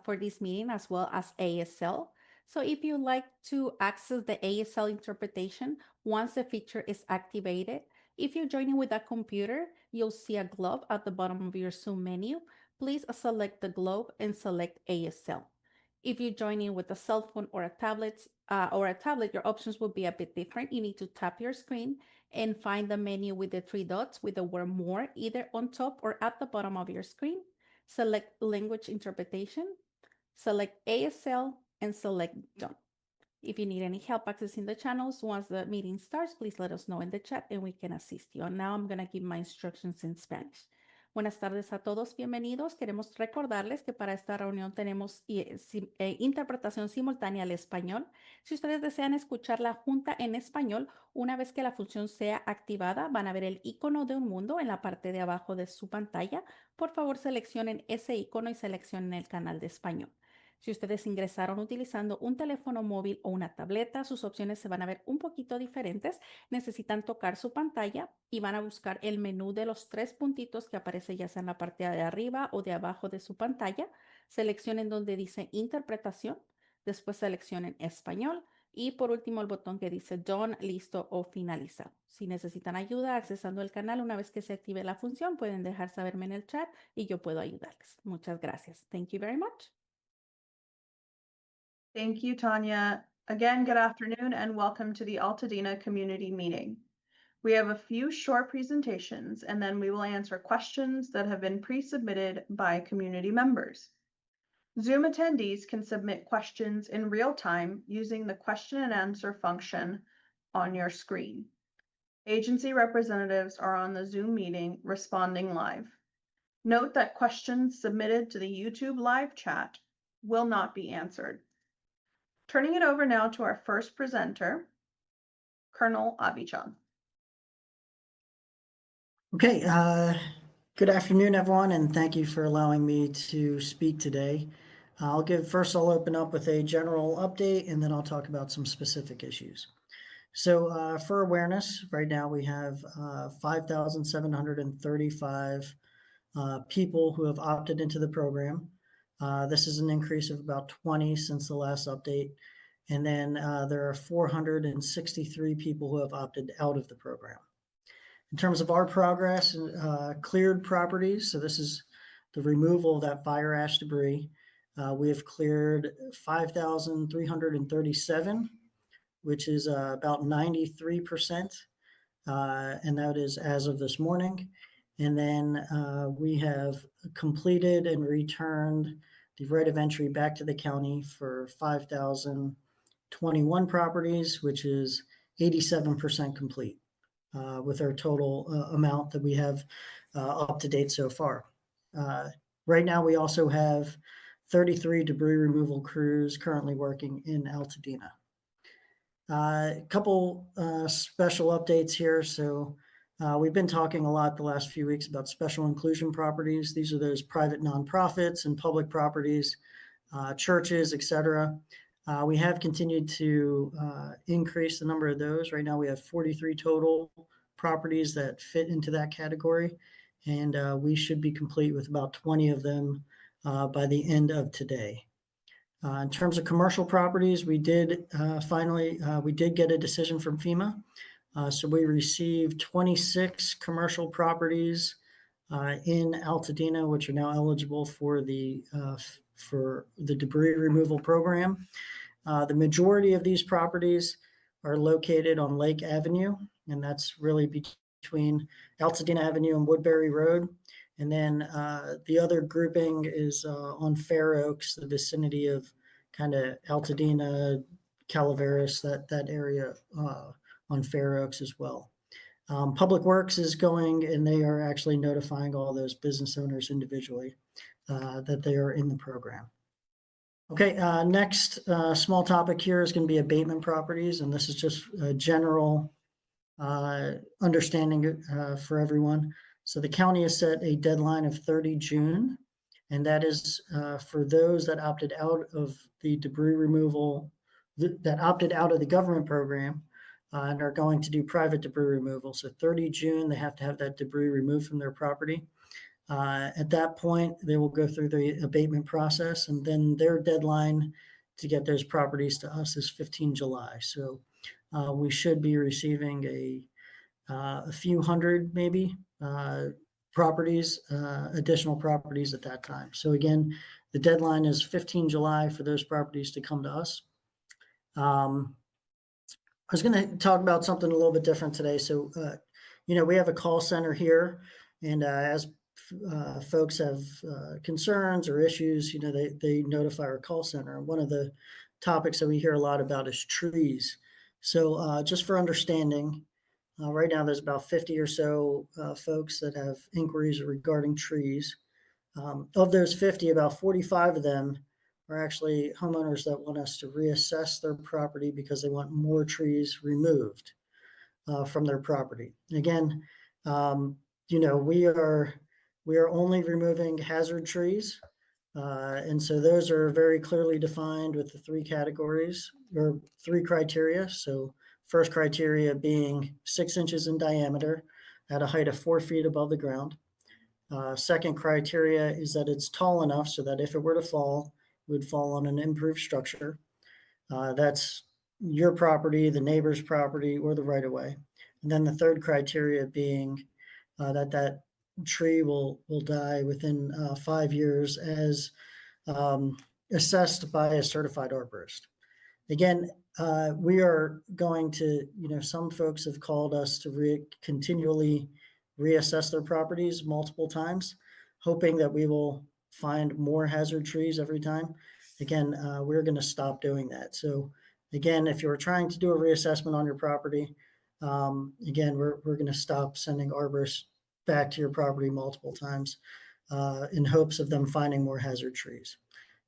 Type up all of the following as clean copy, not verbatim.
for this meeting, as well as ASL. So if you like to access the ASL interpretation, once the feature is activated, if you're joining with a computer, you'll see a globe at the bottom of your Zoom menu. Please select the globe and select ASL. If you're joining with a cell phone or a tablet, your options will be a bit different. You need to tap your screen and find the menu with the three dots with the word more, either on top or at the bottom of your screen. Select language interpretation, select ASL, and select done. If you need any help accessing the channels once the meeting starts, please let us know in the chat and we can assist you. And now I'm going to give my instructions in Spanish. Buenas tardes a todos, bienvenidos. Queremos recordarles que para esta reunión tenemos interpretación simultánea al español. Si ustedes desean escuchar la junta en español, una vez que la función sea activada, van a ver el icono de un mundo en la parte de abajo de su pantalla. Por favor, seleccionen ese icono y seleccionen el canal de español. Si ustedes ingresaron utilizando un teléfono móvil o una tableta, sus opciones se van a ver un poquito diferentes. Necesitan tocar su pantalla y van a buscar el menú de los tres puntitos que aparece ya sea en la parte de arriba o de abajo de su pantalla. Seleccionen donde dice interpretación, después seleccionen español y por último el botón que dice done, listo o finalizado. Si necesitan ayuda accesando el canal, una vez que se active la función, pueden dejar saberme en el chat y yo puedo ayudarles. Muchas gracias. Thank you very much. Thank you, Tanya. Again, good afternoon and welcome to the Altadena Community Meeting. We have a few short presentations and then we will answer questions that have been pre-submitted by community members. Zoom attendees can submit questions in real time using the question and answer function on your screen. Agency representatives are on the Zoom meeting responding live. Note that questions submitted to the YouTube live chat will not be answered. Turning it over now to our first presenter, Colonel Abichon. Okay, good afternoon, everyone, and thank you for allowing me to speak today. I'll open up with a general update, and then I'll talk about some specific issues. So for awareness, right now we have 5,735 people who have opted into the program. This is an increase of about 20 since the last update. And then there are 463 people who have opted out of the program. In terms of our progress, cleared properties, so this is the removal of that fire ash debris. We have cleared 5,337, which is about 93%, and that is as of this morning. And then we have completed and returned the right of entry back to the county for 5,021 properties, which is 87% complete with our total amount that we have up to date so far. Right now, we also have 33 debris removal crews currently working in Altadena. A couple special updates here. So we've been talking a lot the last few weeks about special inclusion properties. These are those private nonprofits and public properties, churches, etc. We have continued to increase the number of those. Right now we have 43 total properties that fit into that category, and we should be complete with about 20 of them by the end of today. In terms of commercial properties, we did get a decision from FEMA. So we received 26 commercial properties in Altadena, which are now eligible for the debris removal program. The majority of these properties are located on Lake Avenue, and that's really between Altadena Avenue and Woodbury Road. And then the other grouping is on Fair Oaks, the vicinity of kind of Altadena, Calaveras, that area on Fair Oaks as well. Public Works is going, and they are actually notifying all those business owners individually that they are in the program. Okay, next small topic here is going to be abatement properties, and this is just a general understanding for everyone. So the county has set a deadline of 30 June, and that is for those that opted out of the debris removal, that opted out of the government program and are going to do private debris removal. So 30 June, they have to have that debris removed from their property. At that point, they will go through the abatement process, and then their deadline to get those properties to us is 15 July. So we should be receiving a few hundred, maybe, properties, additional properties at that time. So again, the deadline is 15 July for those properties to come to us. I was going to talk about something a little bit different today. So, we have a call center here, and as folks have concerns or issues, they notify our call center. And one of the topics that we hear a lot about is trees. So just for understanding, right now there's about 50 or so folks that have inquiries regarding trees. Of those 50, about 45 of them are actually homeowners that want us to reassess their property because they want more trees removed from their property. And again, we are only removing hazard trees. And so those are very clearly defined with the three categories or three criteria. So first criteria being 6 inches in diameter at a height of 4 feet above the ground. Second criteria is that it's tall enough so that if it were to fall, it would fall on an improved structure. That's your property, the neighbor's property, or the right-of-way. And then the third criteria being that tree will die within 5 years as assessed by a certified arborist. Again, we are going to, some folks have called us to continually reassess their properties multiple times, hoping that we will find more hazard trees every time. Again, we're going to stop doing that. So again, if you're trying to do a reassessment on your property, again, we're going to stop sending arborists back to your property multiple times in hopes of them finding more hazard trees.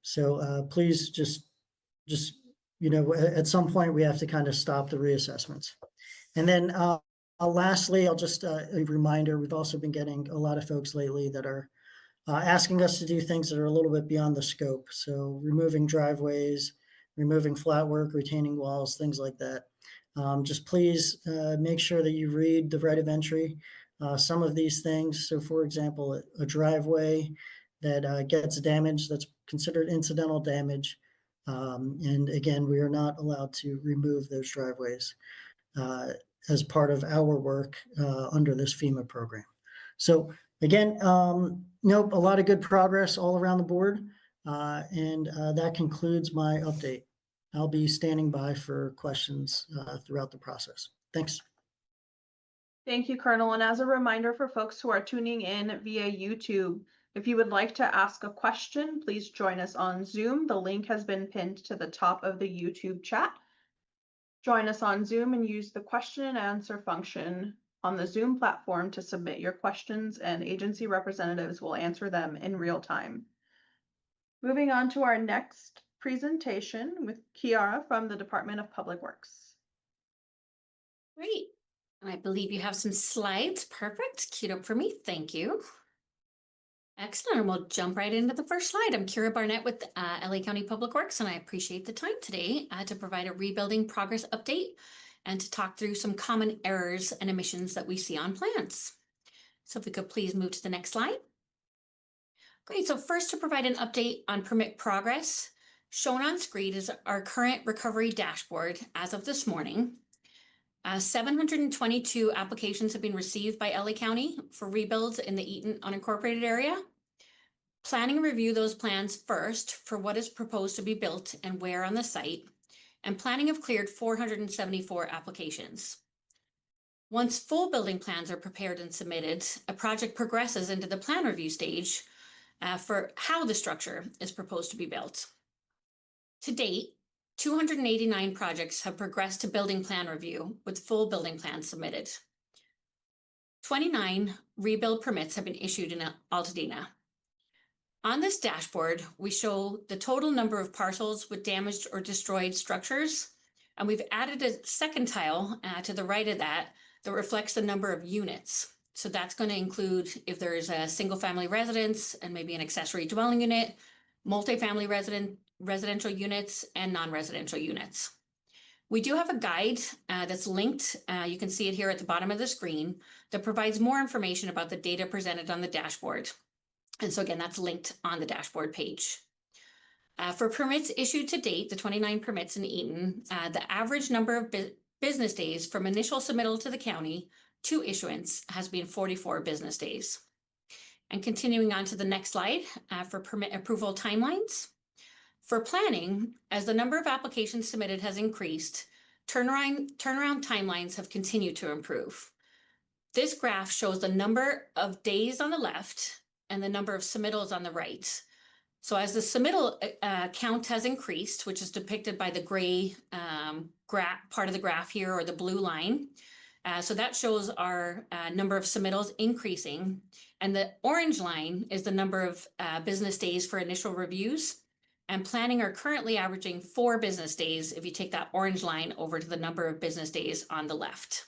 So please just, at some point we have to kind of stop the reassessments. And then lastly, I'll just a reminder, we've also been getting a lot of folks lately that are asking us to do things that are a little bit beyond the scope. So removing driveways, removing flat work, retaining walls, things like that. Just please make sure that you read the right of entry. Some of these things, so for example, a driveway that gets damaged, that's considered incidental damage. And again, we are not allowed to remove those driveways as part of our work under this FEMA program. So again, nope, a lot of good progress all around the board. And that concludes my update. I'll be standing by for questions throughout the process. Thanks. Thank you, Colonel. And as a reminder for folks who are tuning in via YouTube, if you would like to ask a question, please join us on Zoom. The link has been pinned to the top of the YouTube chat. Join us on Zoom and use the question and answer function on the Zoom platform to submit your questions, and agency representatives will answer them in real time. Moving on to our next presentation with Kiara from the Department of Public Works. Great. I believe you have some slides. Perfect. Queued up for me. Thank you. Excellent. And we'll jump right into the first slide. I'm Kiara Barnett with LA County Public Works, and I appreciate the time today to provide a rebuilding progress update and to talk through some common errors and omissions that we see on plans. So if we could please move to the next slide. Great. So first, to provide an update on permit progress, shown on screen is our current recovery dashboard as of this morning. 722 applications have been received by LA County for rebuilds in the Eaton unincorporated area. Planning review those plans first for what is proposed to be built and where on the site, and planning have cleared 474 applications. Once full building plans are prepared and submitted, a project progresses into the plan review stage for how the structure is proposed to be built. To date, 289 projects have progressed to building plan review with full building plans submitted. 29 rebuild permits have been issued in Altadena. On this dashboard, we show the total number of parcels with damaged or destroyed structures, and we've added a second tile to the right of that reflects the number of units. So that's going to include if there's a single family residence and maybe an accessory dwelling unit, multifamily residential units, and non-residential units. We do have a guide that's linked. You can see it here at the bottom of the screen that provides more information about the data presented on the dashboard. And so again, that's linked on the dashboard page. For permits issued to date, the 29 permits in Eaton, the average number of business days from initial submittal to the county to issuance has been 44 business days. And continuing on to the next slide, for permit approval timelines. For planning, as the number of applications submitted has increased, turnaround timelines have continued to improve. This graph shows the number of days on the left and the number of submittals on the right. So as the submittal count has increased, which is depicted by the gray part of the graph here, or the blue line, so that shows our number of submittals increasing. And the orange line is the number of business days for initial reviews. And planning are currently averaging 4 business days if you take that orange line over to the number of business days on the left.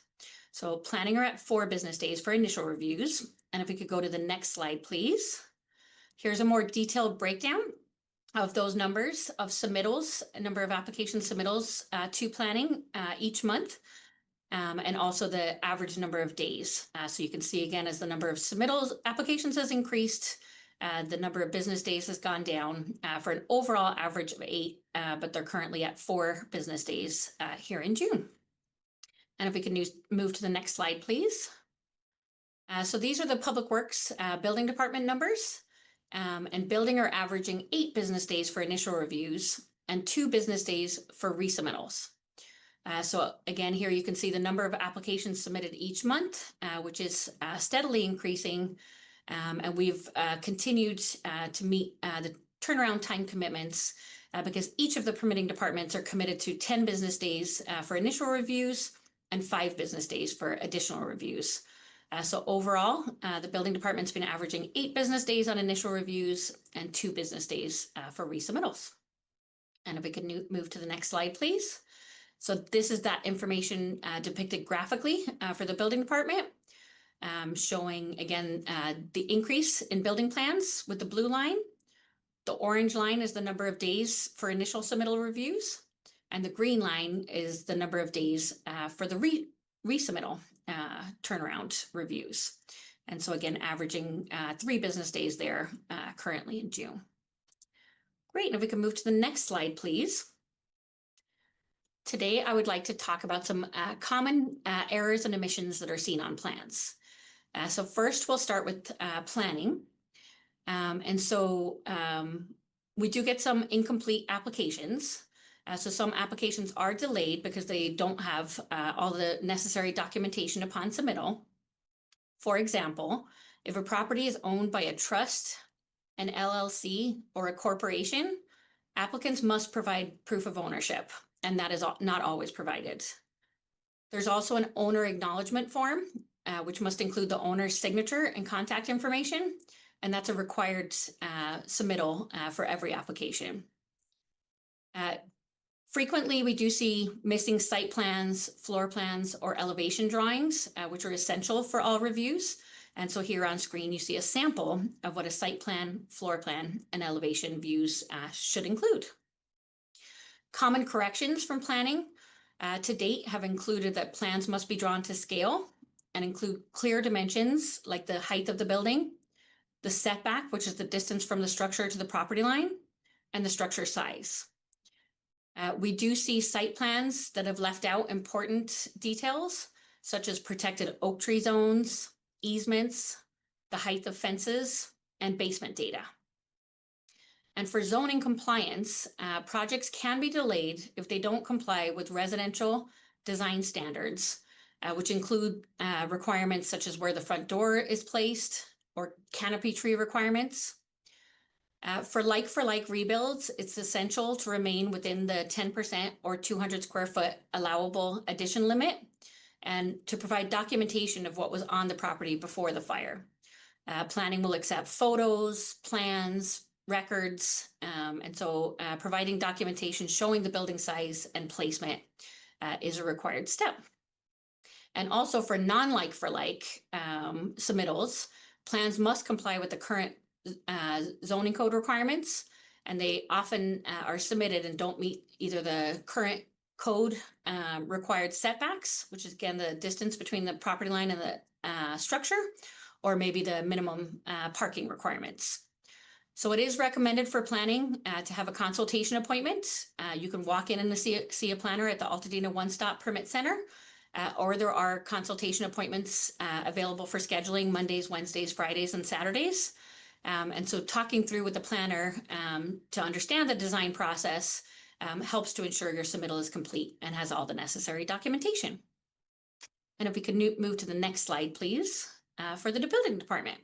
So planning are at 4 business days for initial reviews. And if we could go to the next slide, please. Here's a more detailed breakdown of those numbers of submittals, a number of application submittals to planning each month, and also the average number of days. So you can see again, as the number of submittals applications has increased, the number of business days has gone down for an overall average of 8, but they're currently at 4 business days here in June. And if we can move to the next slide, please. So these are the Public Works Building Department numbers. And building are averaging 8 business days for initial reviews and 2 business days for resubmittals. So again, here you can see the number of applications submitted each month, which is steadily increasing. And we've continued to meet the turnaround time commitments because each of the permitting departments are committed to 10 business days for initial reviews and 5 business days for additional reviews. So overall, the building department's been averaging 8 business days on initial reviews and 2 business days for resubmittals. And if we could move to the next slide, please. So this is that information depicted graphically for the building department, showing again the increase in building plans with the blue line. The orange line is the number of days for initial submittal reviews, and the green line is the number of days for the resubmittal turnaround reviews. And so again, averaging 3 business days there currently in June. Great, and if we can move to the next slide, please. Today, I would like to talk about some common errors and omissions that are seen on plans. So first, we'll start with planning. And so we do get some incomplete applications. So some applications are delayed because they don't have all the necessary documentation upon submittal. For example, if a property is owned by a trust, an LLC, or a corporation, applicants must provide proof of ownership, and that is not always provided. There's also an owner acknowledgement form, which must include the owner's signature and contact information, and that's a required submittal for every application. Frequently, we do see missing site plans, floor plans, or elevation drawings, which are essential for all reviews. And so here on screen, you see a sample of what a site plan, floor plan, and elevation views should include. Common corrections from planning to date have included that plans must be drawn to scale and include clear dimensions like the height of the building, the setback, which is the distance from the structure to the property line, and the structure size. We do see site plans that have left out important details, such as protected oak tree zones, easements, the height of fences, and basement data. And for zoning compliance, projects can be delayed if they don't comply with residential design standards, which include requirements such as where the front door is placed or canopy tree requirements. For like rebuilds, it's essential to remain within the 10% or 200 square foot allowable addition limit and to provide documentation of what was on the property before the fire. Planning will accept photos, plans, records, and so providing documentation showing the building size and placement is a required step. And also for non-like submittals, plans must comply with the current zoning code requirements, and they often are submitted and don't meet either the current code required setbacks, which is again the distance between the property line and the structure, or maybe the minimum parking requirements. So it is recommended for planning to have a consultation appointment. You can walk in and see a planner at the Altadena One Stop Permit Center, or there are consultation appointments available for scheduling Mondays, Wednesdays, Fridays, and Saturdays. And so talking through with the planner to understand the design process helps to ensure your submittal is complete and has all the necessary documentation. And if we could move to the next slide, please, for the building department.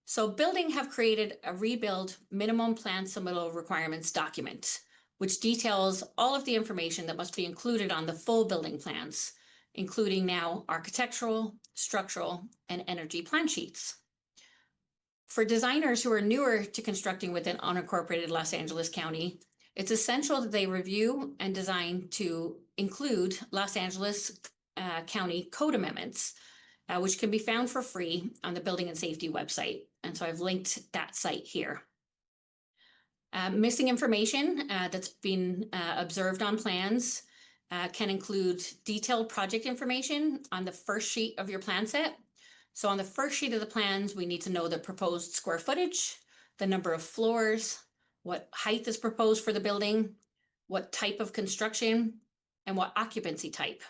So building have created a rebuild minimum plan submittal requirements document, which details all of the information that must be included on the full building plans, including now architectural, structural, and energy plan sheets. For designers who are newer to constructing within unincorporated Los Angeles County, it's essential that they review and design to include Los Angeles County code amendments, which can be found for free on the Building and Safety website. And so I've linked that site here. Missing information that's been observed on plans can include detailed project information on the first sheet of your plan set. So on the first sheet of the plans, we need to know the proposed square footage, the number of floors, what height is proposed for the building, what type of construction, and what occupancy type.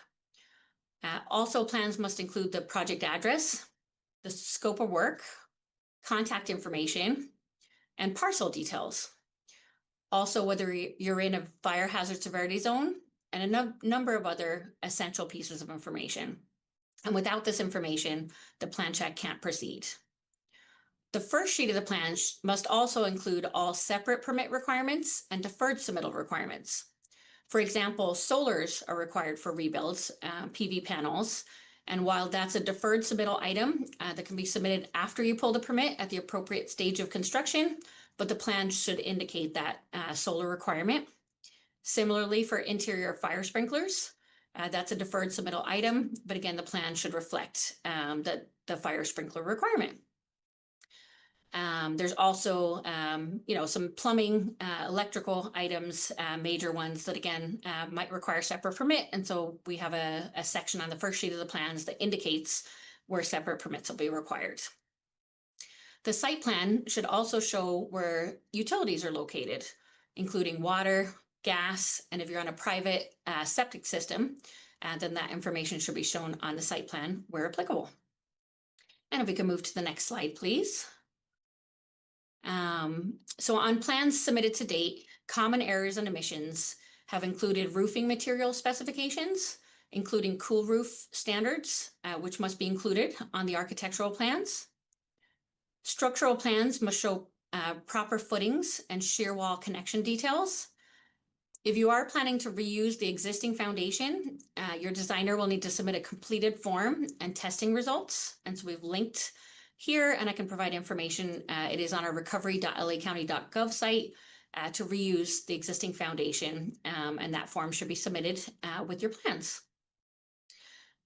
Also, plans must include the project address, the scope of work, contact information, and parcel details. Also, whether you're in a fire hazard severity zone, and a number of other essential pieces of information. And without this information, the plan check can't proceed. The first sheet of the plan must also include all separate permit requirements and deferred submittal requirements. For example, solars are required for rebuilds, PV panels. And while that's a deferred submittal item that can be submitted after you pull the permit at the appropriate stage of construction, but the plan should indicate that solar requirement. Similarly, for interior fire sprinklers, that's a deferred submittal item, but again, the plan should reflect the fire sprinkler requirement. There's also, some plumbing, electrical items, major ones that again might require separate permit. And so we have a section on the first sheet of the plans that indicates where separate permits will be required. The site plan should also show where utilities are located, including water, gas, and if you're on a private septic system, then that information should be shown on the site plan where applicable. And if we can move to the next slide, please. So on plans submitted to date, common errors and omissions have included roofing material specifications, including cool roof standards, which must be included on the architectural plans. Structural plans must show proper footings and shear wall connection details. If you are planning to reuse the existing foundation, your designer will need to submit a completed form and testing results. And so we've linked here, and I can provide information. It is on our recovery.lacounty.gov site to reuse the existing foundation, and that form should be submitted with your plans.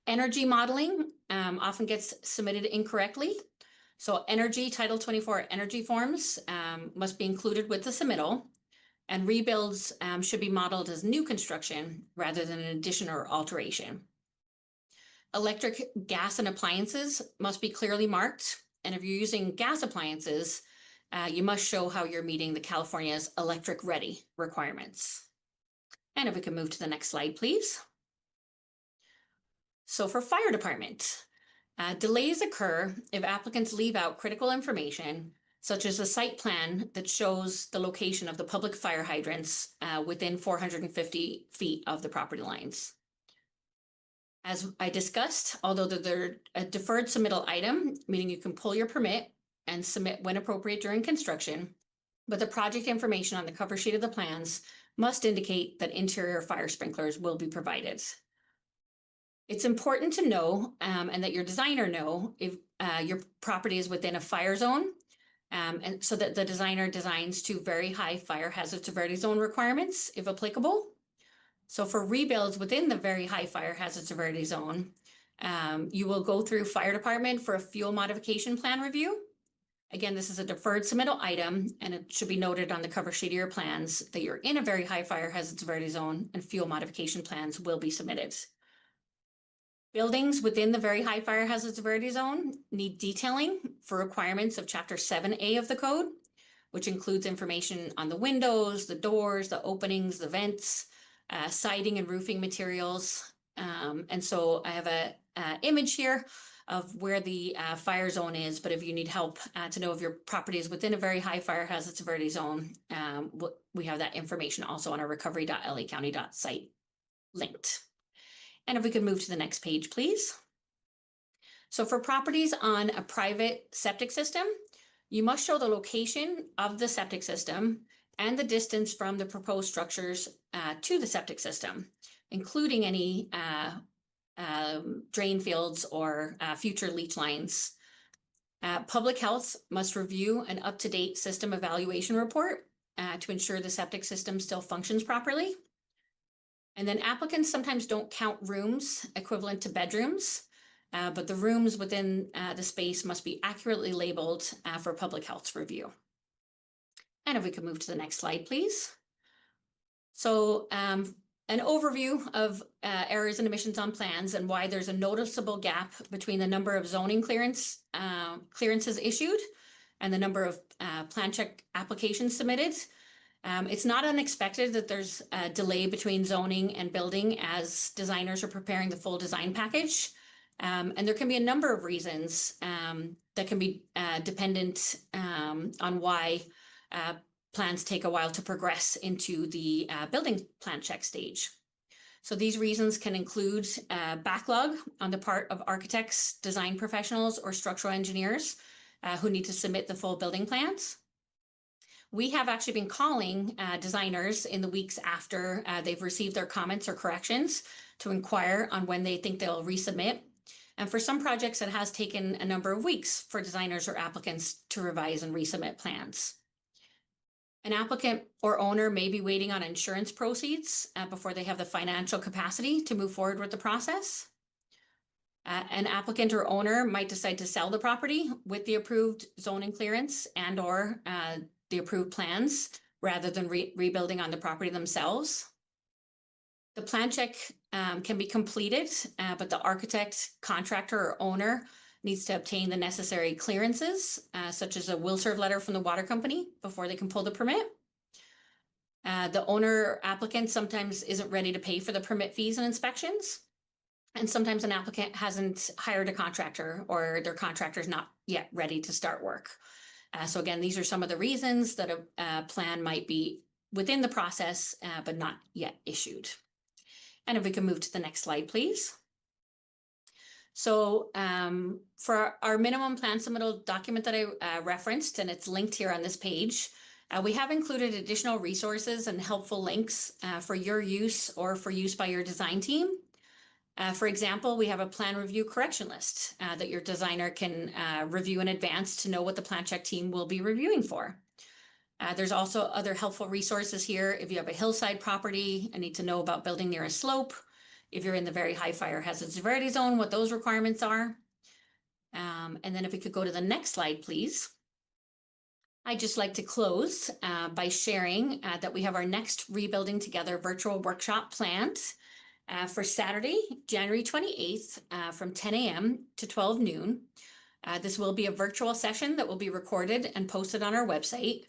Energy modeling often gets submitted incorrectly. So energy, Title 24 energy forms must be included with the submittal, and rebuilds should be modeled as new construction rather than an addition or alteration. Electric, gas, and appliances must be clearly marked. And if you're using gas appliances, you must show how you're meeting the California's electric ready requirements. And if we can move to the next slide, please. So for fire department, delays occur if applicants leave out critical information, such as a site plan that shows the location of the public fire hydrants within 450 feet of the property lines. As I discussed, although they're a deferred submittal item, meaning you can pull your permit and submit when appropriate during construction, but the project information on the cover sheet of the plans must indicate that interior fire sprinklers will be provided. It's important to know and that your designer know if your property is within a fire zone, and so that the designer designs to very high fire hazard severity zone requirements, if applicable. So for rebuilds within the very high fire hazard severity zone, you will go through fire department for a fuel modification plan review. Again, this is a deferred submittal item, and it should be noted on the cover sheet of your plans that you're in a very high fire hazard severity zone and fuel modification plans will be submitted. Buildings within the very high fire hazard severity zone need detailing for requirements of Chapter 7A of the code, which includes information on the windows, the doors, the openings, the vents, siding and roofing materials. And so I have a image here of where the fire zone is, but if you need help to know if your property is within a very high fire hazard severity zone, we have that information also on our recovery.lacounty.gov site linked. And if we could move to the next page, please. So for properties on a private septic system, you must show the location of the septic system and the distance from the proposed structures to the septic system, including any drain fields or future leach lines. Public health must review an up-to-date system evaluation report to ensure the septic system still functions properly. And then applicants sometimes don't count rooms equivalent to bedrooms, but the rooms within the space must be accurately labeled for public health review. And if we could move to the next slide, please. So an overview of errors and omissions on plans and why there's a noticeable gap between the number of zoning clearances issued and the number of plan check applications submitted. It's not unexpected that there's a delay between zoning and building as designers are preparing the full design package. And there can be a number of reasons that can be dependent on why plans take a while to progress into the building plan check stage. So these reasons can include backlog on the part of architects, design professionals, or structural engineers who need to submit the full building plans. We have actually been calling designers in the weeks after they've received their comments or corrections to inquire on when they think they'll resubmit. And for some projects, it has taken a number of weeks for designers or applicants to revise and resubmit plans. An applicant or owner may be waiting on insurance proceeds before they have the financial capacity to move forward with the process. An applicant or owner might decide to sell the property with the approved zoning clearance and or the approved plans rather than rebuilding on the property themselves. The plan check can be completed, but the architect, contractor, or owner needs to obtain the necessary clearances, such as a will serve letter from the water company before they can pull the permit. The owner applicant sometimes isn't ready to pay for the permit fees and inspections. And sometimes an applicant hasn't hired a contractor or their contractor is not yet ready to start work. So again, these are some of the reasons that a plan might be within the process, but not yet issued. And if we can move to the next slide, please. So for our minimum plan submittal document that I referenced, and it's linked here on this page, we have included additional resources and helpful links for your use or for use by your design team. For example, we have a plan review correction list that your designer can review in advance to know what the plan check team will be reviewing for. There's also other helpful resources here. If you have a hillside property and need to know about building near a slope, if you're in the very high fire hazard severity zone, what those requirements are. And then if we could go to the next slide, please. I'd just like to close by sharing that we have our next Rebuilding Together virtual workshop planned for Saturday, January 28th from 10 a.m. to 12 noon. This will be a virtual session that will be recorded and posted on our website.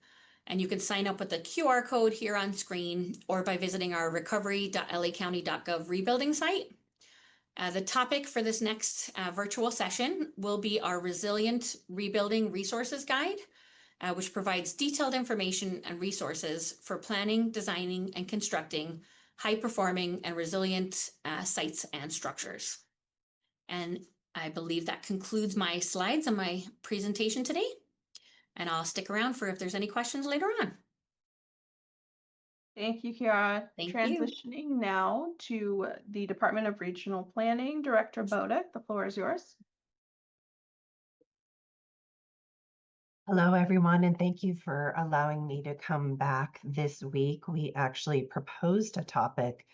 And you can sign up with the QR code here on screen or by visiting our recovery.lacounty.gov rebuilding site. The topic for this next virtual session will be our Resilient Rebuilding Resources Guide, which provides detailed information and resources for planning, designing, and constructing high-performing and resilient sites and structures. And I believe that concludes my slides and my presentation today. And I'll stick around for if there's any questions later on. Thank you, Kiara. Thank you. Transitioning now to the Department of Regional Planning, Director Bodek, the floor is yours. Hello, everyone, and thank you for allowing me to come back this week. We actually proposed a topic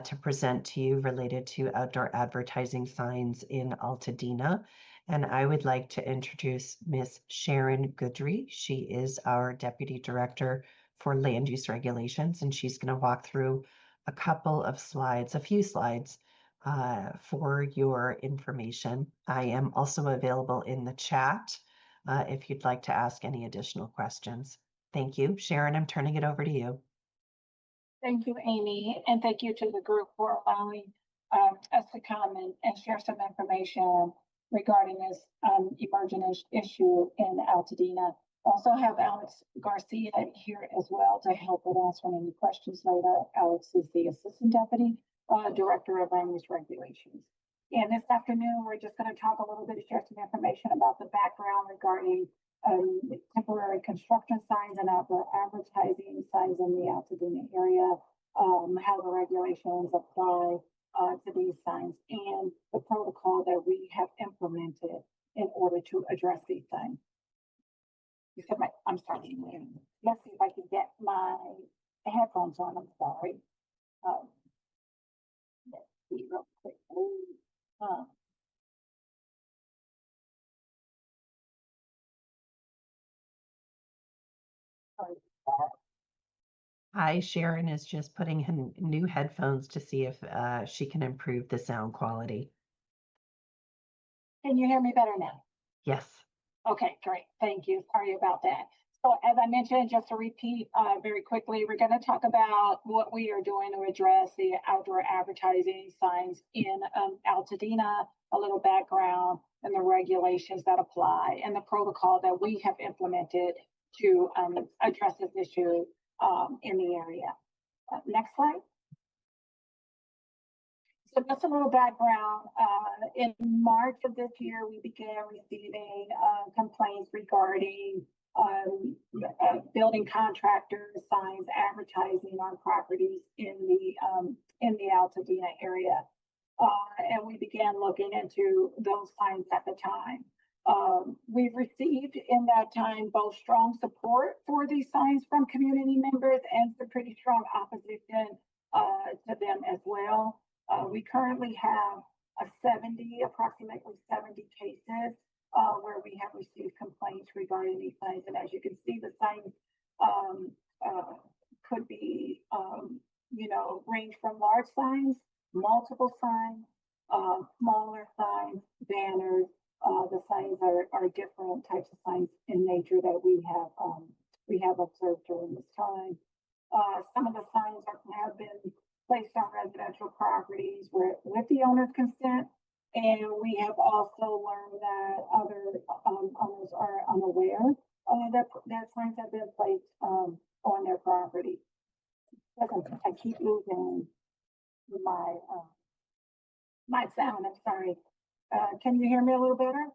to present to you related to outdoor advertising signs in Altadena. And I would like to introduce Ms. Sharon Goodry. She is our Deputy Director for Land Use Regulations, and she's going to walk through a few slides for your information. I am also available in the chat if you'd like to ask any additional questions. Thank you. Sharon, I'm turning it over to you. Thank you, Amy, and thank you to the group for allowing us to come and share some information regarding this emerging issue in Altadena. Also have Alex Garcia here as well to help with answering any questions later. Alex is the Assistant Deputy Director of Land Use Regulations. And this afternoon, we're just going to talk a little bit, share some information about the background regarding temporary construction signs and outdoor advertising signs in the Altadena area, how the regulations apply to these signs, and the protocol that we have implemented in order to address these signs. You said I'm sorry. Let's see if I can get my headphones on. I'm sorry. Let's see real quick. Sorry. Hi, Sharon is just putting in new headphones to see if she can improve the sound quality. Can you hear me better now? Yes. Okay, great. Thank you. Sorry about that. So as I mentioned, just to repeat very quickly, we're going to talk about what we are doing to address the outdoor advertising signs in Altadena, a little background and the regulations that apply and the protocol that we have implemented to address this issue in the area. Next slide. So just a little background. In March of this year, we began receiving complaints regarding building contractors, signs advertising on properties in the Altadena area, and we began looking into those signs at the time. We've received in that time both strong support for these signs from community members and some pretty strong opposition to them as well. We currently have approximately 70 cases where we have received complaints regarding these signs. And as you can see, the signs could be, range from large signs, multiple signs, smaller signs, banners. The signs are different types of signs in nature that we have observed during this time. Some of the signs have been placed on residential properties with the owner's consent, and we have also learned that other owners are unaware that signs have been placed on their property. I keep losing my my sound. I'm sorry. Can you hear me a little better?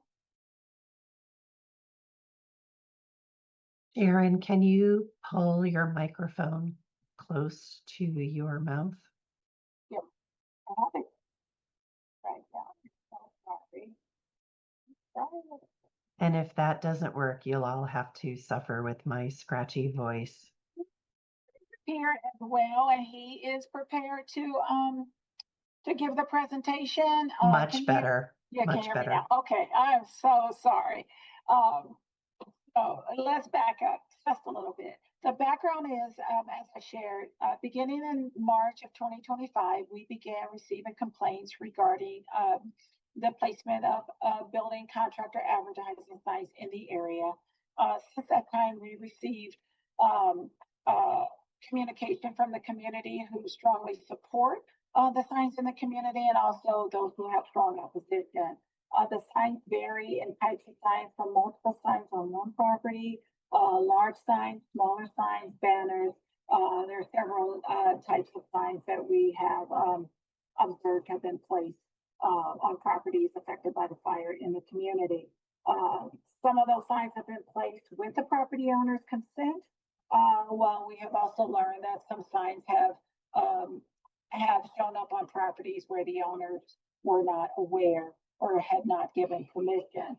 Sharon, can you pull your microphone close to your mouth? Yep, I have it right now. Sorry. And if that doesn't work, you'll all have to suffer with my scratchy voice. Prepared as well, and he is prepared to give the presentation. Much better. Yeah, much can you hear better. me now? Okay, I'm so sorry. So let's back up just a little bit. The background is, as I shared, beginning in March of 2025, we began receiving complaints regarding the placement of building contractor advertising signs in the area. Since that time, we received communication from the community who strongly support the signs in the community, and also those who have strong opposition. The signs vary in types of signs from multiple signs on one property, large signs, smaller signs, banners. There are several types of signs that we have observed have been placed on properties affected by the fire in the community. Some of those signs have been placed with the property owner's consent. Well, we have also learned that some signs have shown up on properties where the owners were not aware or had not given permission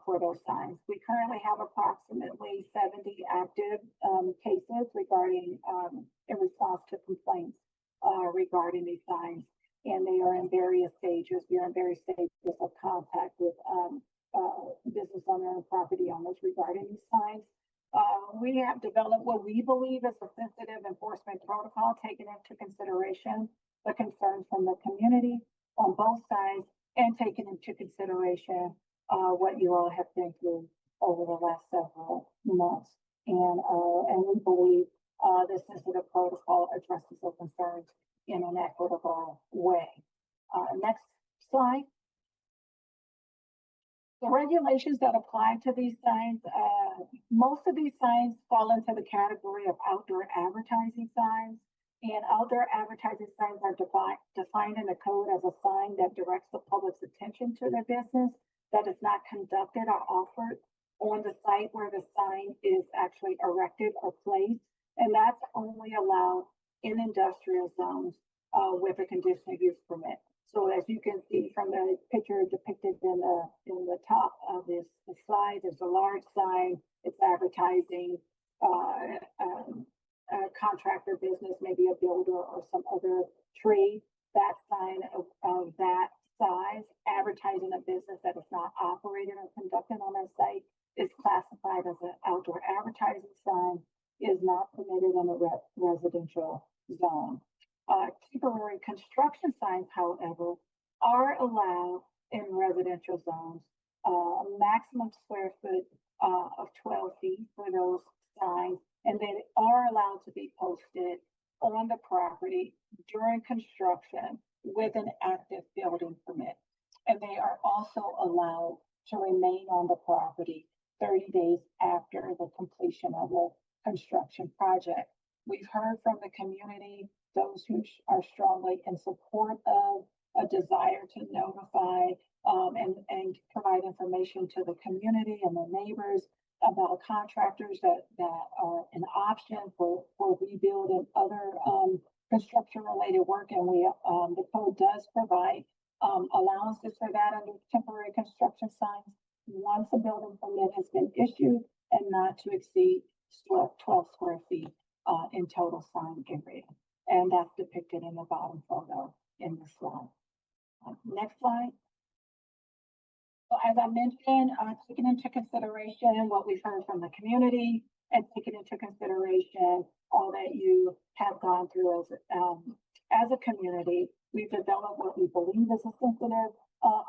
for those signs. We currently have approximately 70 active cases regarding in response to complaints regarding these signs, and they are in various stages. We are in various stages of contact with business owner and property owners regarding these signs. We have developed what we believe is a sensitive enforcement protocol, taking into consideration the concerns from the community. on both sides and taking into consideration what you all have been through over the last several months. And we believe this sensitive protocol addresses the concerns in an equitable way. Next slide. The regulations that apply to these signs, most of these signs fall into the category of outdoor advertising signs. And outdoor advertising signs are defined in the code as a sign that directs the public's attention to their business that is not conducted or offered on the site where the sign is actually erected or placed. And that's only allowed in industrial zones with a conditional use permit. So as you can see from the picture depicted in the top of this slide, there's a large sign. It's advertising a contractor business, maybe a builder or some other trade. That sign of that size, advertising a business that is not operated or conducted on that site, is classified as an outdoor advertising sign, is not permitted in a residential zone. Temporary construction signs, however, are allowed in residential zones. Maximum square foot of 12 feet for those signs, and they are allowed to be posted on the property during construction with an active building permit. And they are also allowed to remain on the property 30 days after the completion of the construction project. We've heard from the community, those who are strongly in support of a desire to notify and provide information to the community and the neighbors about contractors that are an option for rebuild and other construction related work. And the code does provide allowances for that under temporary construction signs once a building permit has been issued and not to exceed 12 square feet in total sign area. And that's depicted in the bottom photo in the slide. Next slide. So as I mentioned, taking into consideration what we've heard from the community and taking into consideration all that you have gone through as a community, we've developed what we believe is a sensitive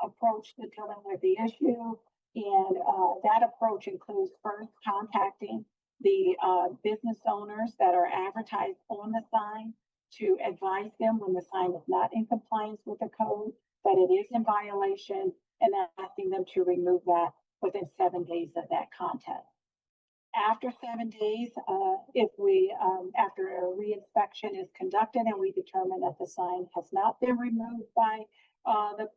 approach to dealing with the issue. And that approach includes first contacting the business owners that are advertised on the sign to advise them when the sign is not in compliance with the code, that it is in violation, and asking them to remove that within 7 days of that contact. After 7 days, if we, after a re-inspection is conducted and we determine that the sign has not been removed by the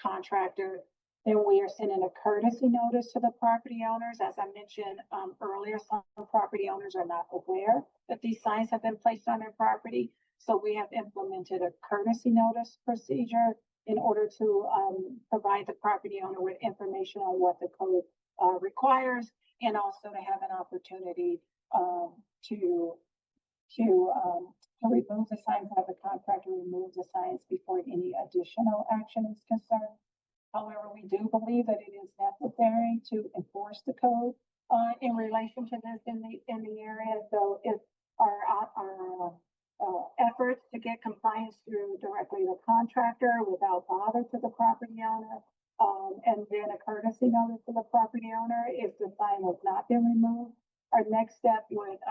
contractor, then we are sending a courtesy notice to the property owners. As I mentioned earlier, some property owners are not aware that these signs have been placed on their property. So we have implemented a courtesy notice procedure in order to provide the property owner with information on what the code requires, and also to have an opportunity to remove the signs, have the contractor remove the signs before any additional action is concerned. However, we do believe that it is necessary to enforce the code in relation to this in the area. So if our efforts to get compliance through directly the contractor without bother to the property owner, and then a courtesy notice to the property owner if the sign has not been removed, our next step would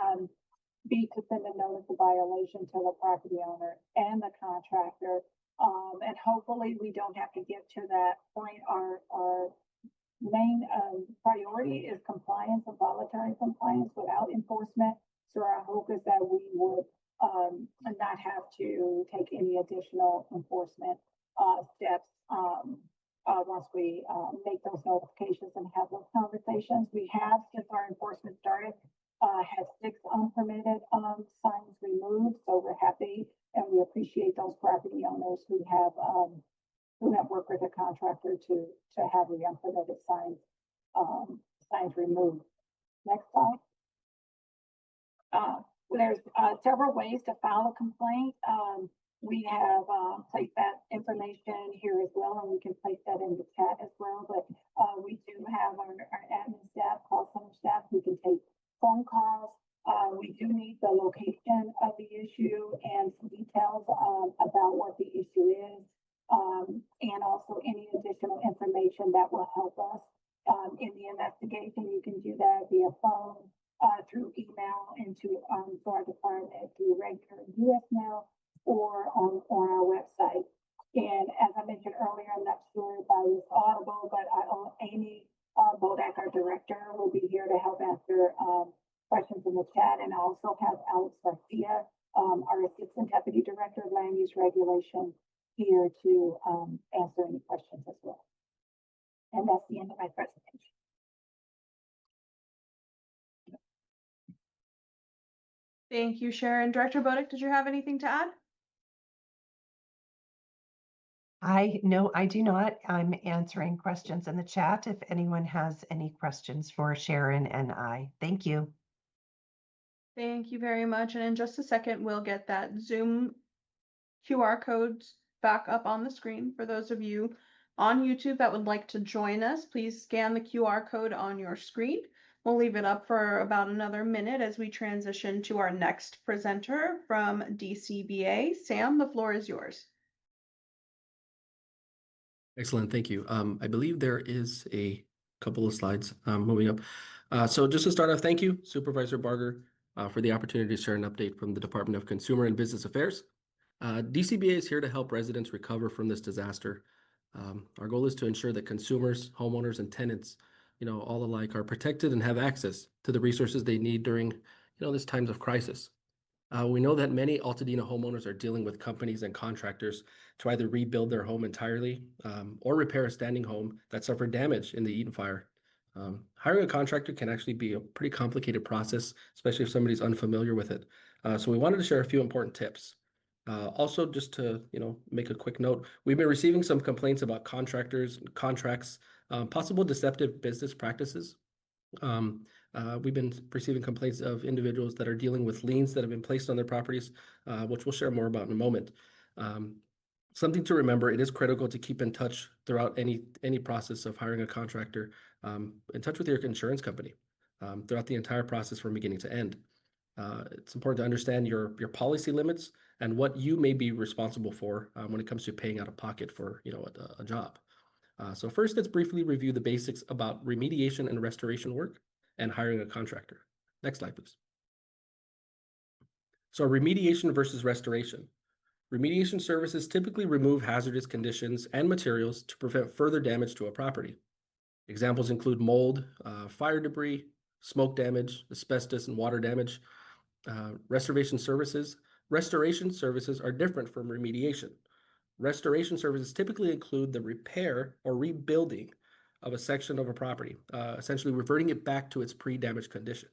be to send a notice of violation to the property owner and the contractor. And hopefully we don't have to get to that point. Our main priority is compliance and voluntary compliance without enforcement. So our hope is that we would not have to take any additional enforcement steps once we make those notifications and have those conversations. We have, since our enforcement started, had 6 unpermitted signs removed. So we're happy and we appreciate those property owners who have worked with the contractor to have the unpermitted signs removed. Next slide. There's several ways to file a complaint. We have placed that information here as well, and we can place that in the chat as well. But we do have our admin staff, call center staff, who can take phone calls. We do need the location of the issue and some details about out what the issue is, and also any additional information that will help us in the investigation. You can do that via phone, through email, into our department through regular US mail, or on our website. And as I mentioned earlier, I'm not sure if I was audible, but Amy Bodak, our director, will be here to help answer questions in the chat. And I also have Alex Garcia, our Assistant Deputy Director of Land Use Regulation, here to answer any questions as well. And that's the end of my presentation. Thank you, Sharon. Director Bodak, did you have anything to add? No, I do not. I'm answering questions in the chat if anyone has any questions for Sharon and I. Thank you. Thank you very much. And in just a second, we'll get that Zoom QR code back up on the screen. For those of you on YouTube that would like to join us, please scan the QR code on your screen. We'll leave it up for about another minute as we transition to our next presenter from DCBA. Sam, the floor is yours. Excellent, thank you. I believe there is a couple of slides moving up. So just to start off, thank you, Supervisor Barger, for the opportunity to share an update from the Department of Consumer and Business Affairs. DCBA is here to help residents recover from this disaster. Our goal is to ensure that consumers, homeowners, and tenants, all alike, are protected and have access to the resources they need during, this times of crisis. We know that many Altadena homeowners are dealing with companies and contractors to either rebuild their home entirely or repair a standing home that suffered damage in the Eaton fire. Hiring a contractor can actually be a pretty complicated process, especially if somebody's unfamiliar with it. So we wanted to share a few important tips. Also, just to make a quick note, we've been receiving some complaints about contractors, contracts, possible deceptive business practices. We've been receiving complaints of individuals that are dealing with liens that have been placed on their properties, which we'll share more about in a moment. Something to remember, it is critical to keep in touch throughout any process of hiring a contractor, in touch with your insurance company throughout the entire process from beginning to end. It's important to understand your policy limits and what you may be responsible for when it comes to paying out of pocket for a job. So first, let's briefly review the basics about remediation and restoration work and hiring a contractor. Next slide, please. So remediation versus restoration. Remediation services typically remove hazardous conditions and materials to prevent further damage to a property. Examples include mold, fire debris, smoke damage, asbestos, and water damage. Restoration services are different from remediation. Restoration services typically include the repair or rebuilding of a section of a property, essentially reverting it back to its pre-damage condition.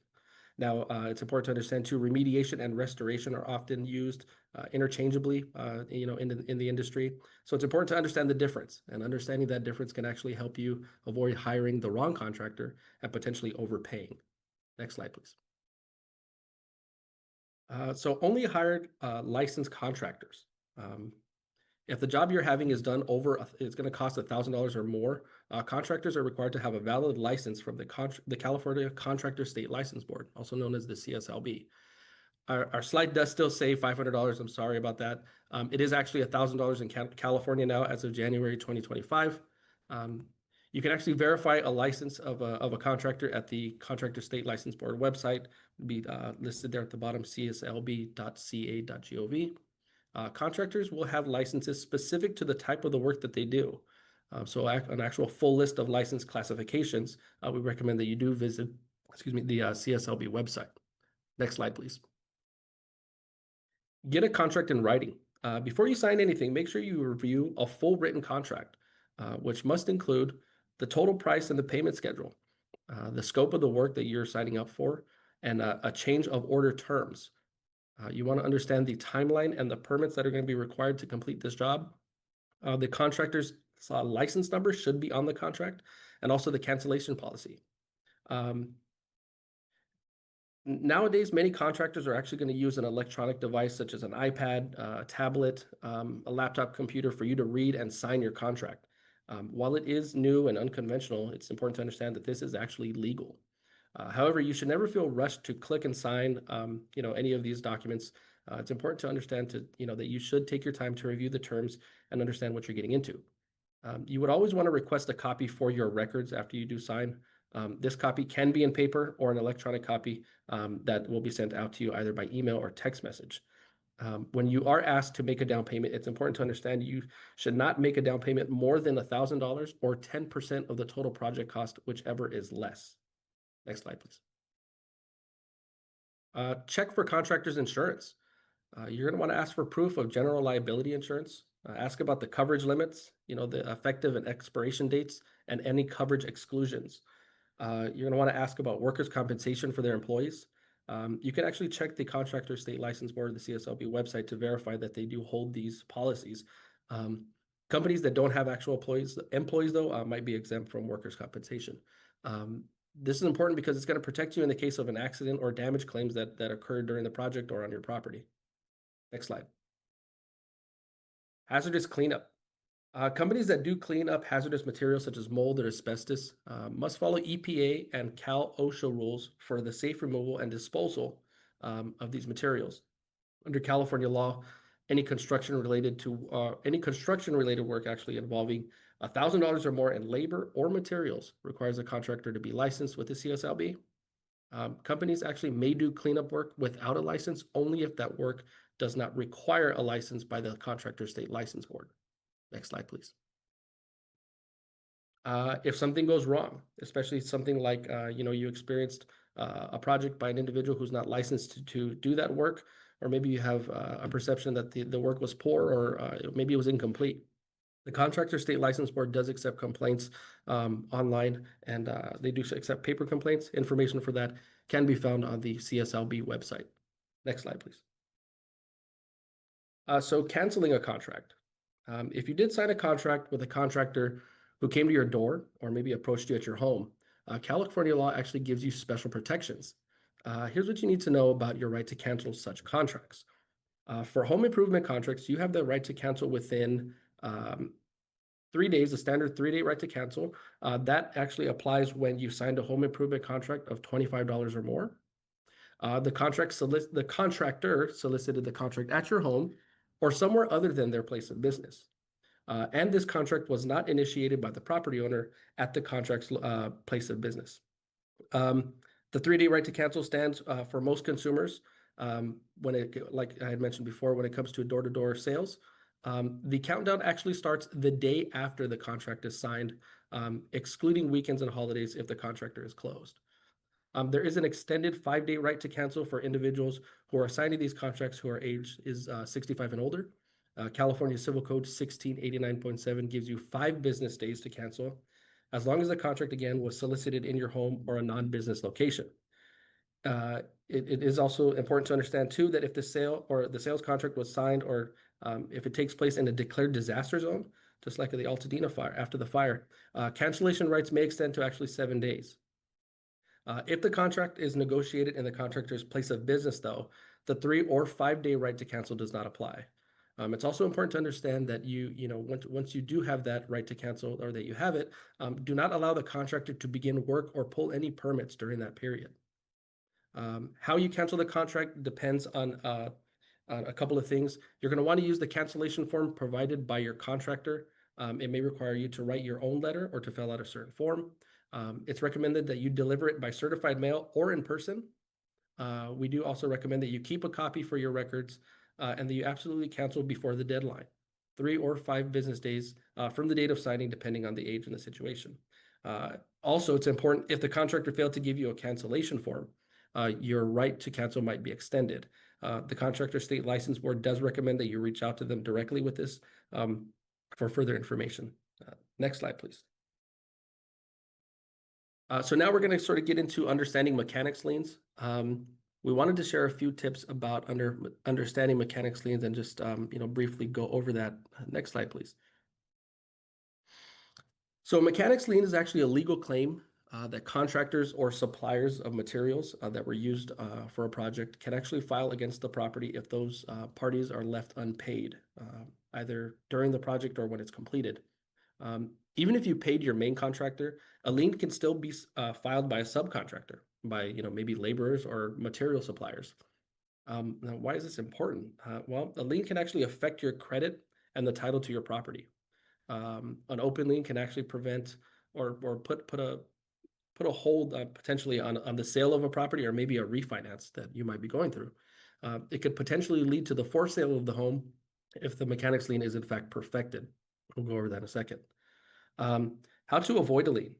Now, it's important to understand too, remediation and restoration are often used interchangeably, in the industry. So it's important to understand the difference, and understanding that difference can actually help you avoid hiring the wrong contractor and potentially overpaying. Next slide, please. So only hired licensed contractors. If the job you're having is done it's going to cost $1,000 or more, contractors are required to have a valid license from the California Contractor State License Board, also known as the CSLB. Our slide does still say $500. I'm sorry about that. It is actually $1,000 in California now as of January 2025. You can actually verify a license of a contractor at the Contractor State License Board website. It'll be listed there at the bottom, cslb.ca.gov. Contractors will have licenses specific to the type of the work that they do. So an actual full list of license classifications, we recommend that you do visit, the CSLB website. Next slide, please. Get a contract in writing. Before you sign anything, make sure you review a full written contract, which must include the total price and the payment schedule, the scope of the work that you're signing up for, and a change of order terms. You want to understand the timeline and the permits that are going to be required to complete this job. The contractor's license number should be on the contract, and also the cancellation policy. Nowadays, many contractors are actually going to use an electronic device such as an iPad, a tablet, a laptop computer for you to read and sign your contract. While it is new and unconventional, it's important to understand that this is actually legal. However, you should never feel rushed to click and sign, any of these documents. It's important to understand that you should take your time to review the terms and understand what you're getting into. You would always want to request a copy for your records after you do sign. This copy can be in paper or an electronic copy that will be sent out to you either by email or text message. When you are asked to make a down payment, it's important to understand you should not make a down payment more than $1,000 or 10% of the total project cost, whichever is less. Next slide, please. Check for contractor's insurance. You're going to want to ask for proof of general liability insurance. Ask about the coverage limits, the effective and expiration dates, and any coverage exclusions. You're going to want to ask about workers' compensation for their employees. You can actually check the Contractor State License Board, the CSLB website, to verify that they do hold these policies. Companies that don't have actual employees though, might be exempt from workers' compensation. This is important because it's going to protect you in the case of an accident or damage claims that occurred during the project or on your property. Next slide. Hazardous cleanup. Companies that do clean up hazardous materials such as mold or asbestos must follow EPA and Cal OSHA rules for the safe removal and disposal of these materials. Under California law, any construction related work actually involving $1,000 or more in labor or materials requires a contractor to be licensed with the CSLB. Companies actually may do cleanup work without a license only if that work does not require a license by the Contractor State License Board. Next slide, please. If something goes wrong, especially something like, you experienced a project by an individual who's not licensed to do that work, or maybe you have a perception that the work was poor or maybe it was incomplete. The Contractor State License Board does accept complaints online, and they do accept paper complaints. Information for that can be found on the CSLB website. Next slide, please. So canceling a contract. If you did sign a contract with a contractor who came to your door or maybe approached you at your home, California law actually gives you special protections. Here's what you need to know about your right to cancel such contracts. For home improvement contracts, you have the right to cancel within 3 days, a standard 3-day right to cancel. That actually applies when you signed a home improvement contract of $25 or more. The contractor solicited the contract at your home or somewhere other than their place of business. And this contract was not initiated by the property owner at the contract's place of business. The 3-day right to cancel stands for most consumers like I had mentioned before, when it comes to door-to-door sales. The countdown actually starts the day after the contract is signed, excluding weekends and holidays if the contractor is closed. There is an extended 5-day right to cancel for individuals who are signing these contracts who are age is 65 and older. California Civil Code 1689.7 gives you 5 business days to cancel, as long as the contract, again, was solicited in your home or a non-business location. It is also important to understand, too, that if the sales contract was signed or if it takes place in a declared disaster zone, just like the Altadena fire, after the fire, cancellation rights may extend to actually 7 days. If the contract is negotiated in the contractor's place of business, though, the 3 or 5-day right to cancel does not apply. It's also important to understand that once you do have that right to cancel or that you have it, do not allow the contractor to begin work or pull any permits during that period. How you cancel the contract depends on a couple of things. You're going to want to use the cancellation form provided by your contractor. It may require you to write your own letter or to fill out a certain form. It's recommended that you deliver it by certified mail or in person. We do also recommend that you keep a copy for your records and that you absolutely cancel before the deadline, 3 or 5 business days from the date of signing, depending on the age and the situation. Also, it's important, if the contractor failed to give you a cancellation form, your right to cancel might be extended. The Contractor State License Board does recommend that you reach out to them directly with this for further information. Next slide, please. So now we're going to sort of get into understanding mechanics liens. We wanted to share a few tips about understanding mechanics liens and just briefly go over that. Next slide, please. So mechanics lien is actually a legal claim that contractors or suppliers of materials that were used for a project can actually file against the property if those parties are left unpaid, either during the project or when it's completed. Even if you paid your main contractor, a lien can still be filed by a subcontractor, by maybe laborers or material suppliers. Now, why is this important? Well, a lien can actually affect your credit and the title to your property. An open lien can actually prevent or put a hold potentially on the sale of a property, or maybe a refinance that you might be going through. It could potentially lead to the forced sale of the home if the mechanics lien is in fact perfected. We'll go over that in a second. How to avoid a lien.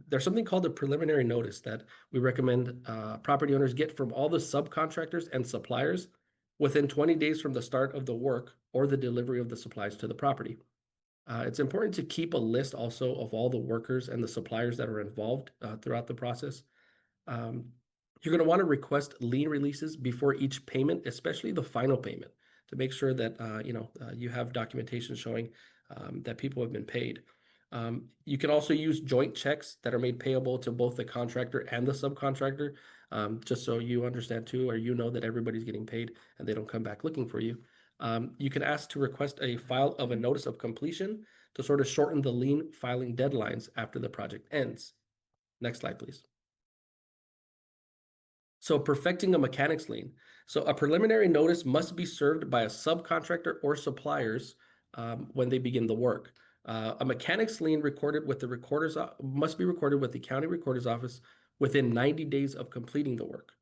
There's something called a preliminary notice that we recommend property owners get from all the subcontractors and suppliers within 20 days from the start of the work or the delivery of the supplies to the property. It's important to keep a list also of all the workers and the suppliers that are involved throughout the process. You're going to want to request lien releases before each payment, especially the final payment, to make sure that you have documentation showing that people have been paid. You can also use joint checks that are made payable to both the contractor and the subcontractor, just so you understand too, or you know that everybody's getting paid and they don't come back looking for you. You can ask to request a file of a notice of completion to sort of shorten the lien filing deadlines after the project ends. Next slide, please. So perfecting a mechanics lien. So a preliminary notice must be served by a subcontractor or suppliers when they begin the work. A mechanics lien recorded with the must be recorded with the county recorder's office within 90 days of completing the work.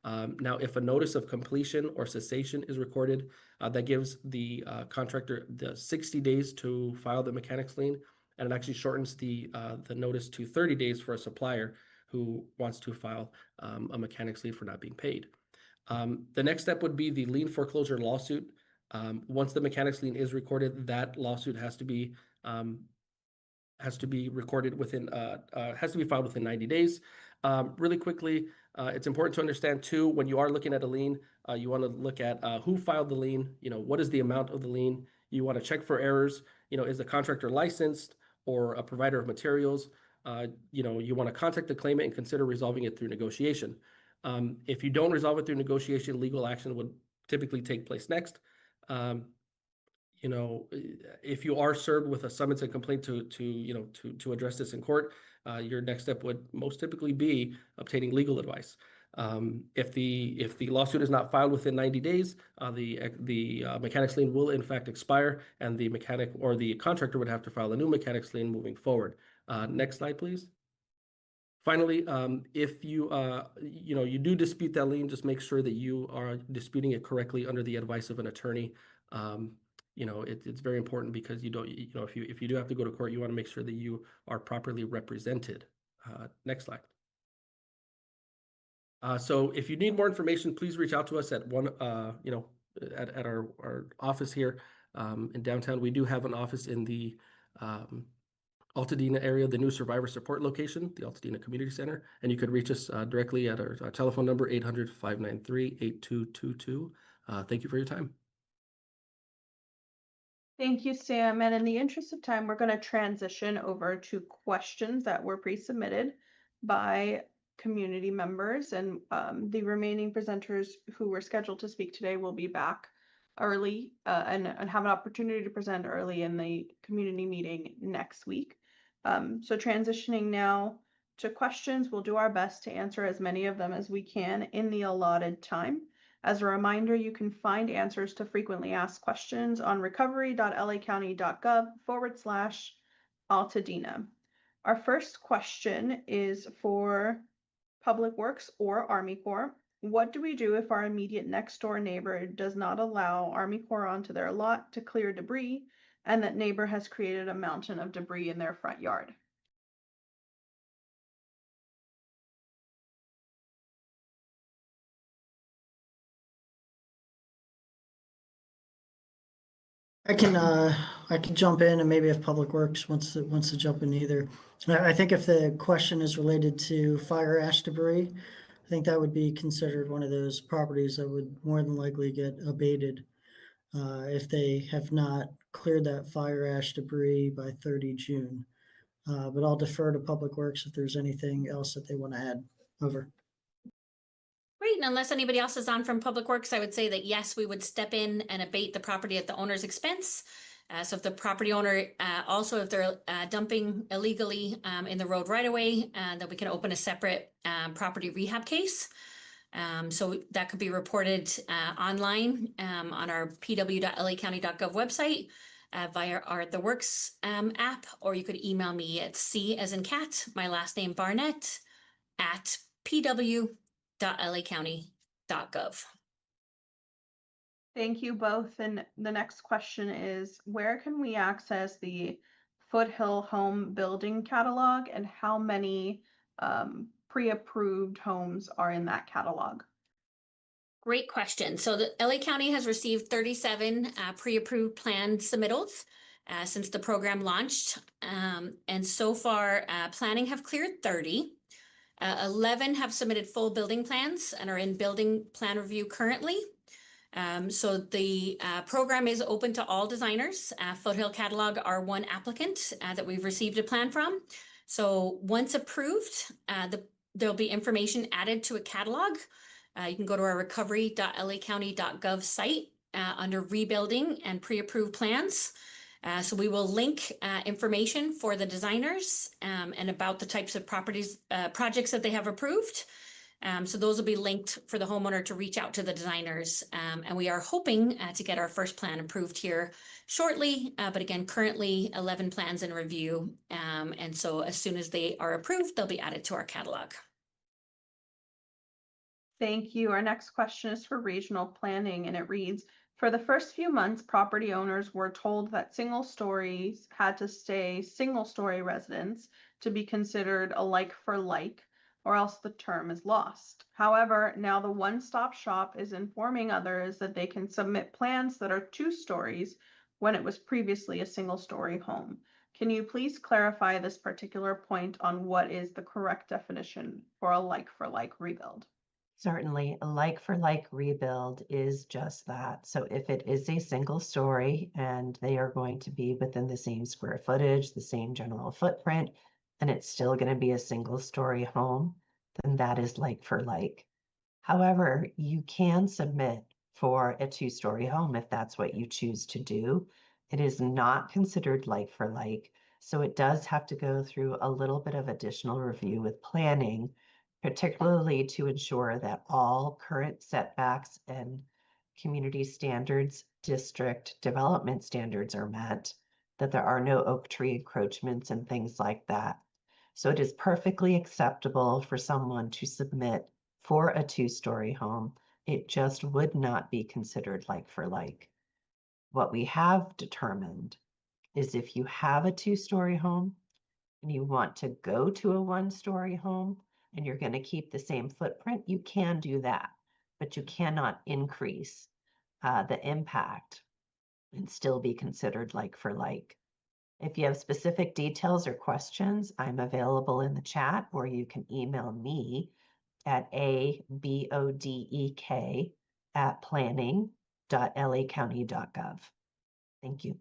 Now, if a notice of completion or cessation is recorded, that gives the contractor the 60 days to file the mechanics lien, and it actually shortens the notice to 30 days for a supplier who wants to file a mechanics lien for not being paid. The next step would be the lien foreclosure lawsuit. Once the mechanics lien is recorded, that lawsuit has to be recorded within has to be filed within 90 days. Really quickly, it's important to understand too, when you are looking at a lien, you want to look at who filed the lien, what is the amount of the lien. You want to check for errors. Is the contractor licensed or a provider of materials? You want to contact the claimant and consider resolving it through negotiation. If you don't resolve it through negotiation, legal action would typically take place next. If you are served with a summons and complaint to address this in court, your next step would most typically be obtaining legal advice. If the lawsuit is not filed within 90 days, the mechanics lien will in fact expire, and the mechanic or the contractor would have to file a new mechanics lien moving forward. Next slide, please. Finally, if you do dispute that lien, just make sure that you are disputing it correctly under the advice of an attorney. It's very important because if you do have to go to court, you want to make sure that you are properly represented. Next slide. So if you need more information, please reach out to us at at our office here in downtown. We do have an office in the Altadena area, the new survivor support location, the Altadena Community Center, and you could reach us directly at our telephone number 800-593-8222. Thank you for your time. Thank you, Sam. And in the interest of time, we're going to transition over to questions that were pre-submitted by community members. And the remaining presenters who were scheduled to speak today will be back early and have an opportunity to present early in the community meeting next week. So transitioning now to questions, we'll do our best to answer as many of them as we can in the allotted time. As a reminder, you can find answers to frequently asked questions on recovery.lacounty.gov/Altadena. Our first question is for Public Works or Army Corps. What do we do if our immediate next door neighbor does not allow Army Corps onto their lot to clear debris, and that neighbor has created a mountain of debris in their front yard? I can jump in, and maybe if Public Works wants to jump in either. I think if the question is related to fire ash debris, I think that would be considered one of those properties that would more than likely get abated if they have not cleared that fire ash debris by 30 June. But I'll defer to Public Works if there's anything else that they want to add. Over. Great, and unless anybody else is on from Public Works, I would say that yes, we would step in and abate the property at the owner's expense. So if the property owner, also if they're dumping illegally in the road right away, then we can open a separate property rehab case. So that could be reported online on our pw.lacounty.gov website via the Works app, or you could email me at C as in cat, my last name Barnett, at pw.lacounty.gov. Thank you both. And the next question is, where can we access the Foothill Home Building Catalog, and how many pre-approved homes are in that catalog? Great question. So the LA County has received 37 pre-approved plan submittals since the program launched. And so far, planning have cleared 30. 11 have submitted full building plans and are in building plan review currently. So the program is open to all designers. Foothill Catalog are one applicant that we've received a plan from. So once approved, there'll be information added to a catalog. You can go to our recovery.lacounty.gov site under rebuilding and pre-approved plans. So we will link information for the designers and about the types of projects that they have approved. So those will be linked for the homeowner to reach out to the designers. And we are hoping to get our first plan approved here shortly. But again, currently 11 plans in review. And so as soon as they are approved, they'll be added to our catalog. Thank you. Our next question is for regional planning, and it reads, for the first few months, property owners were told that single stories had to stay single story residents to be considered a like for like, or else the term is lost. However, now the one-stop shop is informing others that they can submit plans that are 2 stories when it was previously a single story home. Can you please clarify this particular point on what is the correct definition for a like for like rebuild? Certainly, a like-for-like rebuild is just that. So if it is a single story and they are going to be within the same square footage, the same general footprint, and it's still going to be a single story home, then that is like-for-like. However, you can submit for a 2-story home if that's what you choose to do. It is not considered like-for-like, so it does have to go through a little bit of additional review with planning, particularly to ensure that all current setbacks and community standards, district development standards are met, that there are no oak tree encroachments and things like that. So it is perfectly acceptable for someone to submit for a 2-story home. It just would not be considered like for like. What we have determined is if you have a 2-story home and you want to go to a 1-story home, and you're going to keep the same footprint, you can do that, but you cannot increase the impact and still be considered like for like. If you have specific details or questions, I'm available in the chat, or you can email me at abodek@planning.lacounty.gov. Thank you.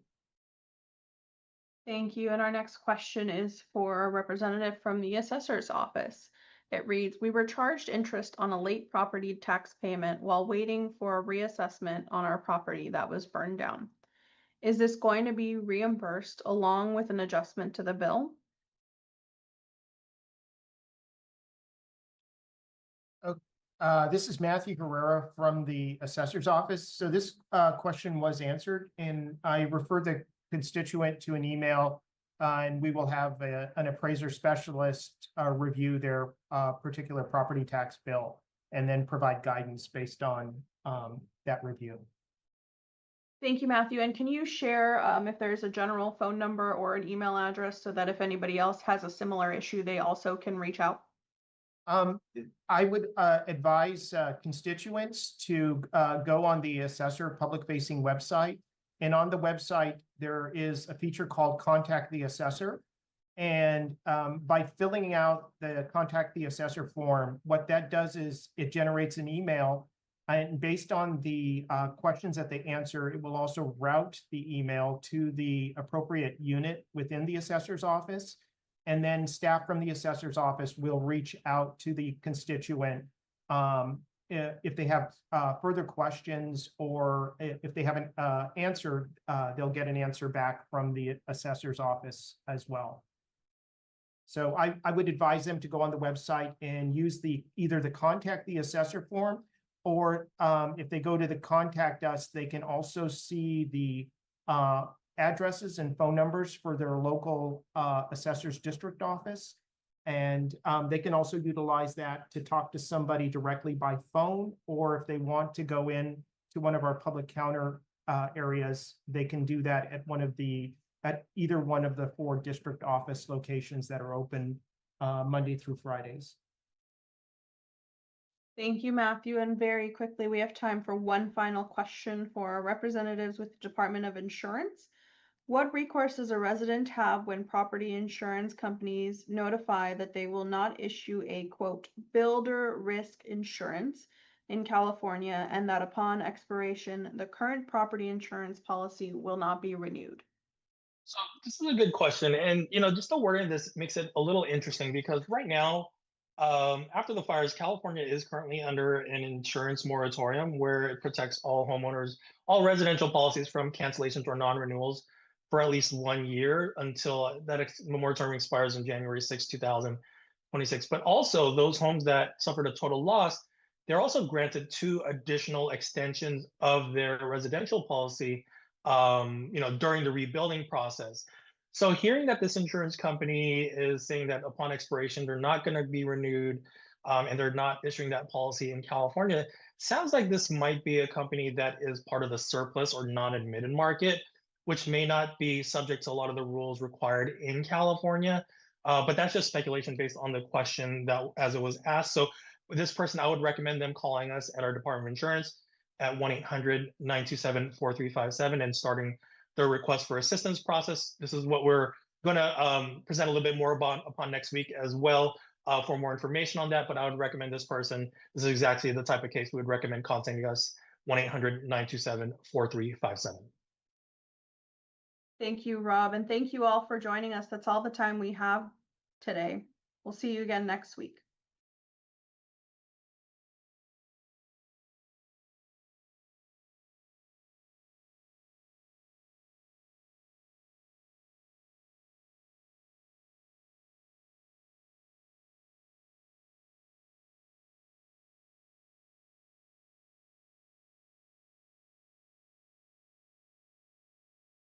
Thank you. And our next question is for a representative from the assessor's office. It reads, we were charged interest on a late property tax payment while waiting for a reassessment on our property that was burned down. Is this going to be reimbursed along with an adjustment to the bill? This is Matthew Guerrero from the assessor's office. So this question was answered, and I referred the constituent to an email, and we will have an appraiser specialist review their particular property tax bill and then provide guidance based on that review. Thank you, Matthew. And can you share if there's a general phone number or an email address so that if anybody else has a similar issue, they also can reach out? I would advise constituents to go on the assessor public-facing website. And on the website, there is a feature called Contact the Assessor. And by filling out the Contact the Assessor form, what that does is it generates an email. And based on the questions that they answer, it will also route the email to the appropriate unit within the assessor's office. And then staff from the assessor's office will reach out to the constituent if they have further questions, or if they haven't answered, they'll get an answer back from the assessor's office as well. So I would advise them to go on the website and use either the contact the assessor form, or if they go to the contact us, they can also see the addresses and phone numbers for their local assessor's district office. And they can also utilize that to talk to somebody directly by phone, or if they want to go in to one of our public counter areas, they can do that at either one of the 4 district office locations that are open Monday through Fridays. Thank you, Matthew. And very quickly, we have time for one final question for our representatives with the Department of Insurance. What recourse does a resident have when property insurance companies notify that they will not issue a, quote, builder risk insurance in California, and that upon expiration, the current property insurance policy will not be renewed? So this is a good question. And, just the wording of this makes it a little interesting because right now, after the fires, California is currently under an insurance moratorium where it protects all homeowners, all residential policies from cancellations or non-renewals for at least 1 year until that moratorium expires on January 6, 2026. But also those homes that suffered a total loss, they're also granted 2 additional extensions of their residential policy during the rebuilding process. So hearing that this insurance company is saying that upon expiration, they're not going to be renewed and they're not issuing that policy in California, sounds like this might be a company that is part of the surplus or non-admitted market, which may not be subject to a lot of the rules required in California. But that's just speculation based on the question that as it was asked. So this person, I would recommend them calling us at our Department of Insurance at 1-800-927-4357 and starting their request for assistance process. This is what we're going to present a little bit more upon next week as well for more information on that. But I would recommend this person. This is exactly the type of case we would recommend contacting us, 1-800-927-4357. Thank you, Rob. And thank you all for joining us. That's all the time we have today. We'll see you again next week.